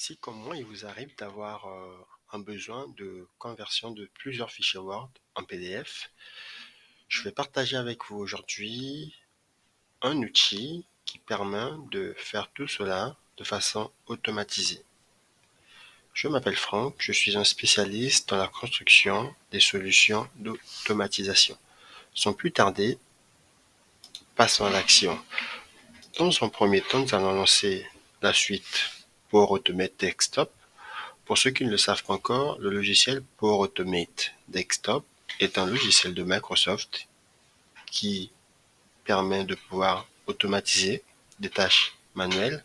Si comme moi, il vous arrive d'avoir un besoin de conversion de plusieurs fichiers Word en PDF, je vais partager avec vous aujourd'hui un outil qui permet de faire tout cela de façon automatisée. Je m'appelle Franck, je suis un spécialiste dans la construction des solutions d'automatisation. Sans plus tarder, passons à l'action. Dans un premier temps, nous allons lancer la suite Power Automate Desktop. Pour ceux qui ne le savent pas encore, le logiciel Power Automate Desktop est un logiciel de Microsoft qui permet de pouvoir automatiser des tâches manuelles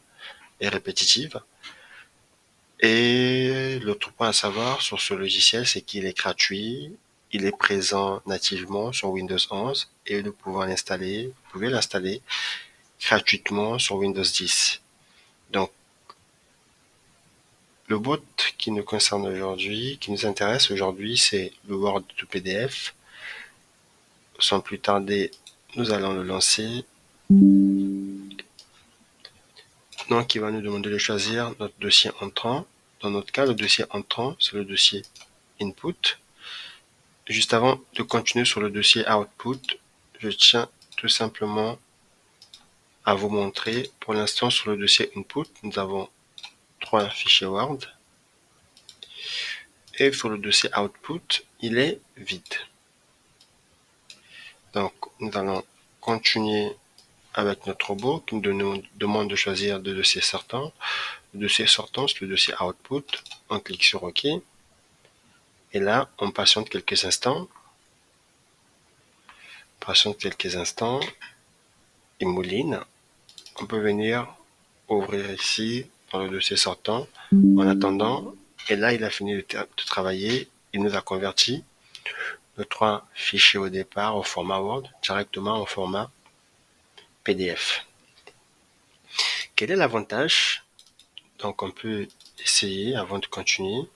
et répétitives. Et l'autre point à savoir sur ce logiciel, c'est qu'il est gratuit, il est présent nativement sur Windows 11 et vous pouvez l'installer gratuitement sur Windows 10. Donc, le bout qui nous concerne aujourd'hui, qui nous intéresse aujourd'hui, c'est le Word to PDF. Sans plus tarder, nous allons le lancer. Donc, il va nous demander de choisir notre dossier entrant. Dans notre cas, le dossier entrant, c'est le dossier Input. Juste avant de continuer sur le dossier Output, je tiens tout simplement à vous montrer. Pour l'instant, sur le dossier Input, nous avons 3 fichiers Word. Et sur le dossier Output, il est vide. Donc, nous allons continuer avec notre robot qui nous demande de choisir deux dossiers sortants. Le dossier sortant, c'est le dossier Output. On clique sur OK. Et là, on patiente quelques instants. Il mouline. On peut venir ouvrir ici dans le dossier sortant en attendant. Et là, il a fini de travailler. Il nous a converti nos 3 fichiers au départ au format Word directement au format PDF. Quel est l'avantage? Donc, on peut essayer avant de continuer.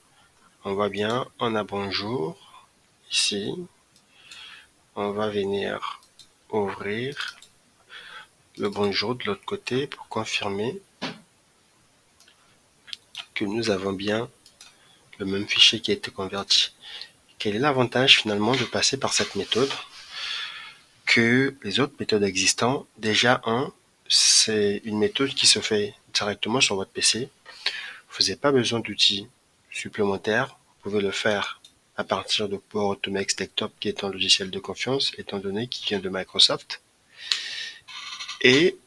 On voit bien, on a bonjour ici. On va venir ouvrir le bonjour de l'autre côté pour confirmer que nous avons bien le même fichier qui a été converti. Quel est l'avantage finalement de passer par cette méthode que les autres méthodes existantes? Déjà, c'est une méthode qui se fait directement sur votre PC. Vous n'avez pas besoin d'outils supplémentaires. Vous pouvez le faire à partir de Power Automate Desktop, qui est un logiciel de confiance, étant donné qu'il vient de Microsoft. Et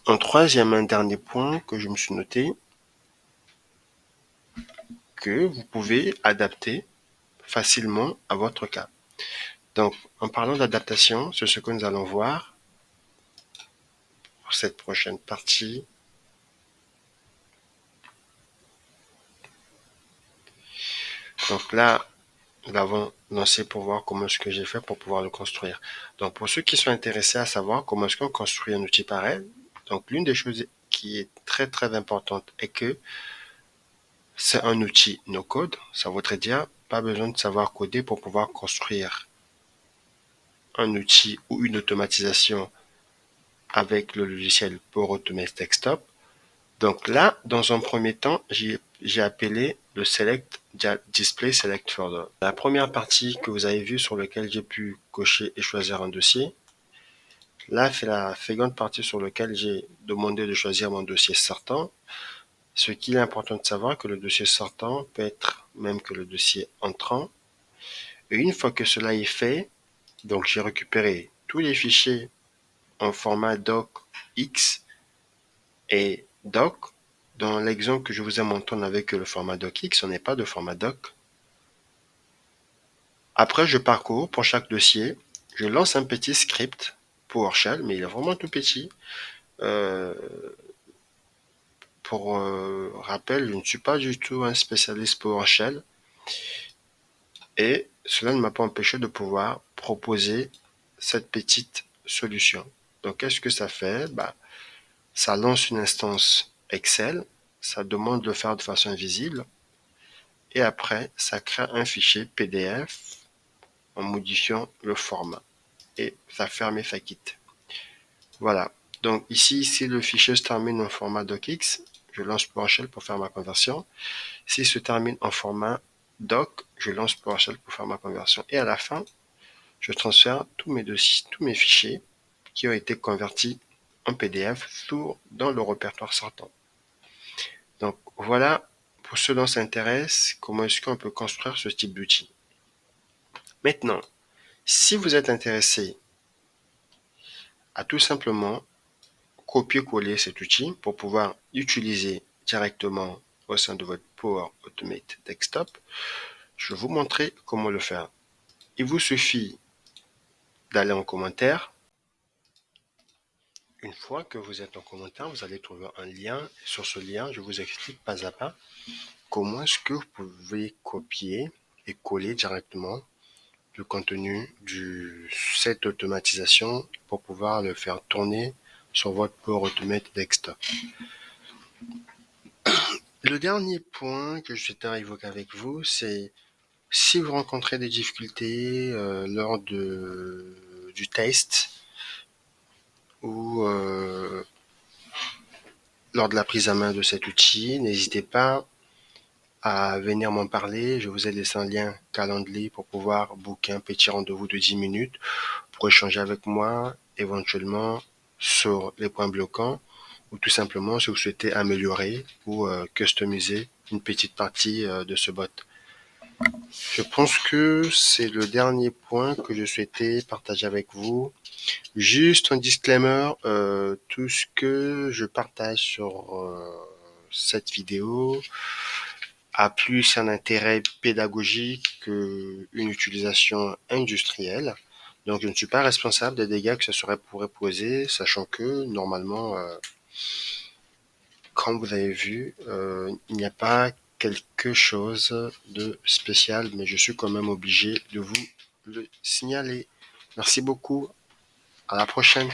un dernier point que je me suis noté, que vous pouvez adapter facilement à votre cas. Donc, en parlant d'adaptation, c'est ce que nous allons voir pour cette prochaine partie. Donc là, nous l'avons lancé pour voir comment est-ce que j'ai fait pour pouvoir le construire. Donc, pour ceux qui sont intéressés à savoir comment est-ce qu'on construit un outil pareil, donc l'une des choses qui est très très importante est que c'est un outil no code. Ça voudrait dire pas besoin de savoir coder pour pouvoir construire un outil ou une automatisation avec le logiciel Power Automate Desktop. Donc là, dans un premier temps, j'ai appelé le Select Display Select Folder. La première partie que vous avez vue sur laquelle j'ai pu cocher et choisir un dossier. Là, c'est la seconde partie sur laquelle j'ai demandé de choisir mon dossier sortant. Ce qu'il est important de savoir que le dossier sortant peut être même que le dossier entrant. Et une fois que cela est fait, donc j'ai récupéré tous les fichiers en format docx et doc. Dans l'exemple que je vous ai montré, on n'avait que le format docx, on n'est pas de format doc. Après, je parcours pour chaque dossier. Je lance un petit script PowerShell, mais il est vraiment tout petit. Pour rappel, je ne suis pas du tout un spécialiste PowerShell. Et cela ne m'a pas empêché de pouvoir proposer cette petite solution. Donc, qu'est-ce que ça fait? Ça lance une instance Excel, ça demande de le faire de façon visible, et après, ça crée un fichier PDF en modifiant le format. Et ça ferme et ça quitte. Voilà. Donc ici, si le fichier se termine en format docx, je lance PowerShell pour faire ma conversion. S'il se termine en format doc, je lance PowerShell pour faire ma conversion. Et à la fin, je transfère tous mes dossiers, tous mes fichiers qui ont été convertis en PDF dans le répertoire sortant. Donc voilà, pour ceux dont ça intéresse, comment est-ce qu'on peut construire ce type d'outil. Maintenant, si vous êtes intéressé à tout simplement copier-coller cet outil pour pouvoir l'utiliser directement au sein de votre Power Automate Desktop, je vais vous montrer comment le faire. Il vous suffit d'aller en commentaire. Une fois que vous êtes en commentaire, vous allez trouver un lien. Sur ce lien, je vous explique pas à pas comment est-ce que vous pouvez copier et coller directement le contenu de cette automatisation pour pouvoir le faire tourner sur votre Power Automate Desktop. Le dernier point que je souhaiterais évoquer avec vous, c'est si vous rencontrez des difficultés lors du test ou lors de la prise à main de cet outil, n'hésitez pas à venir m'en parler. Je vous ai laissé un lien Calendly pour pouvoir booker un petit rendez-vous de 10 minutes pour échanger avec moi, éventuellement sur les points bloquants ou tout simplement si vous souhaitez améliorer ou customiser une petite partie de ce bot. Je pense que c'est le dernier point que je souhaitais partager avec vous. Juste un disclaimer, tout ce que je partage sur cette vidéo a plus un intérêt pédagogique qu'une utilisation industrielle. Donc je ne suis pas responsable des dégâts que ça pourrait poser, sachant que normalement, comme vous avez vu, il n'y a pas quelque chose de spécial, mais je suis quand même obligé de vous le signaler. Merci beaucoup, à la prochaine.